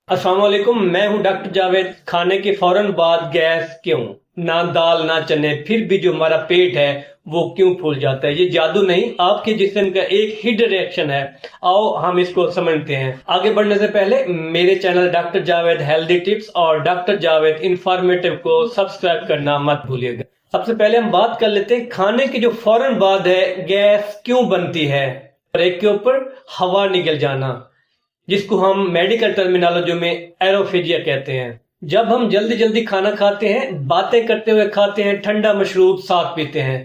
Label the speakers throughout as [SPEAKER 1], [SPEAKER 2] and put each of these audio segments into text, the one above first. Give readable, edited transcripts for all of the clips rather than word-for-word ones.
[SPEAKER 1] अस्सलाम वालेकुम, मैं हूं डॉक्टर जावेद। खाने के फौरन बाद गैस क्यों? ना दाल ना चने, फिर भी जो हमारा पेट है वो क्यों फूल जाता है? ये जादू नहीं, आपके जिस्म का एक हिडन रिएक्शन है। आओ हम इसको समझते हैं। आगे बढ़ने से पहले मेरे channel doctor Javed healthy tips और डॉक्टर जावेद इंफॉर्मेटिव को सब्सक्राइब करना मत भूलिएगा। सबसे पहले हम बात कर लेते हैं खाने के जो फौरन बाद है गैस क्यों बनती है। एक के ऊपर हवा निकल जाना, जिसको हम मेडिकल टर्मिनोलॉजी में एरोफेजिया कहते हैं। जब हम जल्दी जल्दी खाना खाते हैं, बातें करते हुए खाते हैं, ठंडा मशरूब साथ पीते हैं,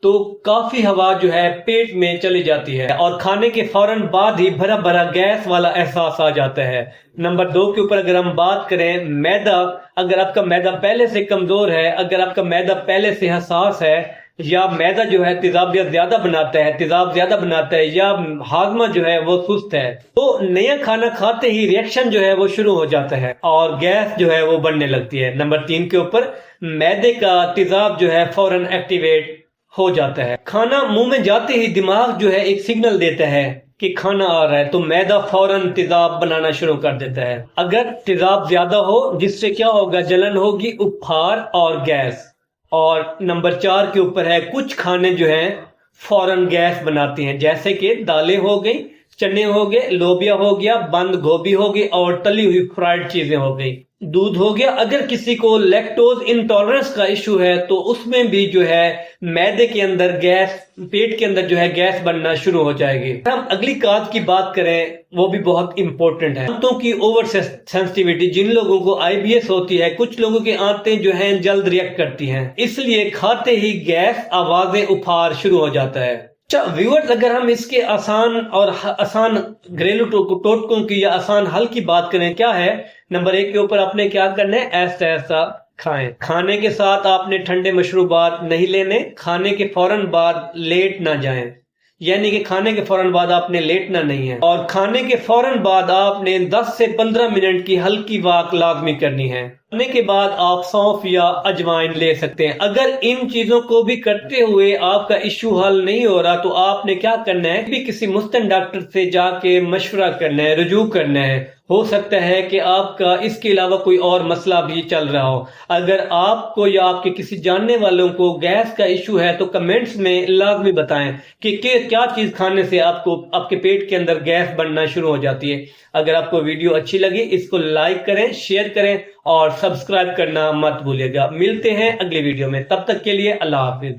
[SPEAKER 1] तो काफी हवा जो है पेट में चली जाती है और खाने के फौरन बाद ही भरा भरा गैस वाला एहसास आ जाता है। नंबर 2 के ऊपर अगर हम बात करें, मैदा, अगर आपका मैदा पहले से कमजोर है, अगर आपका मैदा पहले से हसास है, या मैदा जो है तेजाब ज्यादा बनाता है या हाजमा जो है वो सुस्त है, तो नया खाना खाते ही रिएक्शन जो है वो शुरू हो जाता है और गैस जो है वो बढ़ने लगती है। नंबर 3 के ऊपर मैदे का तेजाब जो है फौरन एक्टिवेट हो जाता है। खाना मुंह में जाते ही दिमाग जो है एक सिग्नल देता है कि खाना आ रहा है, तो मैदा फौरन तेजाब बनाना शुरू कर देता है। अगर तेजाब ज्यादा हो, जिससे क्या होगा, जलन होगी, उपहार और गैस। और नंबर 4 के ऊपर है कुछ खाने जो हैं फौरन गैस बनाते हैं, जैसे कि दालें हो गई, चने हो गए, लोबिया हो गया, बंद गोभी हो गई और तली हुई फ्राइड चीजें हो गई, दूध हो गया। अगर किसी को लैक्टोज इंटॉलरेंस का इशू है तो उसमें भी जो है मैदे के अंदर गैस, पेट के अंदर जो है गैस बनना शुरू हो जाएगी। हम अगली काज की बात करें, वो भी बहुत इंपॉर्टेंट है, आंतों की ओवर सेंसिटिविटी। जिन लोगों को आईबीएस होती है, कुछ लोगों की आंतें जो हैं जल्द रिएक्ट करती हैं, इसलिए खाते ही गैस, आवाजें, उपहार शुरू हो जाता है। अच्छा व्यूअर्स, अगर हम इसके आसान घरेलू टोटकों की या आसान हल की बात करें, क्या है? नंबर 1 के ऊपर आपने क्या करना है, ऐसा ऐसा खाएं। खाने के साथ आपने ठंडे मशरूबात नहीं लेने, खाने के फौरन बाद लेट ना जाएं, यानी कि खाने के फौरन बाद आपने लेटना नहीं है। और खाने के फौरन बाद आपने 10 से 15 मिनट की हल्की वॉक लाजमी करनी है। खाने के बाद आप सौंफ या अजवाइन ले सकते हैं। अगर इन चीजों को भी करते हुए आपका इश्यू हल नहीं हो रहा, तो आपने क्या करना है, भी किसी मुस्तन डॉक्टर से जाके मशवरा करना है, रुजू करना है। हो सकता है कि आपका इसके अलावा कोई और मसला भी चल रहा हो। अगर आपको या आपके किसी जानने वालों को गैस का इशू है तो कमेंट्स में लाजमी बताएं कि क्या चीज खाने से आपको आपके पेट के अंदर गैस बनना शुरू हो जाती है। अगर आपको वीडियो अच्छी लगी, इसको लाइक करें, शेयर करें और सब्सक्राइब करना मत भूलिएगा। मिलते हैं अगली वीडियो में, तब तक के लिए अल्लाह हाफिज।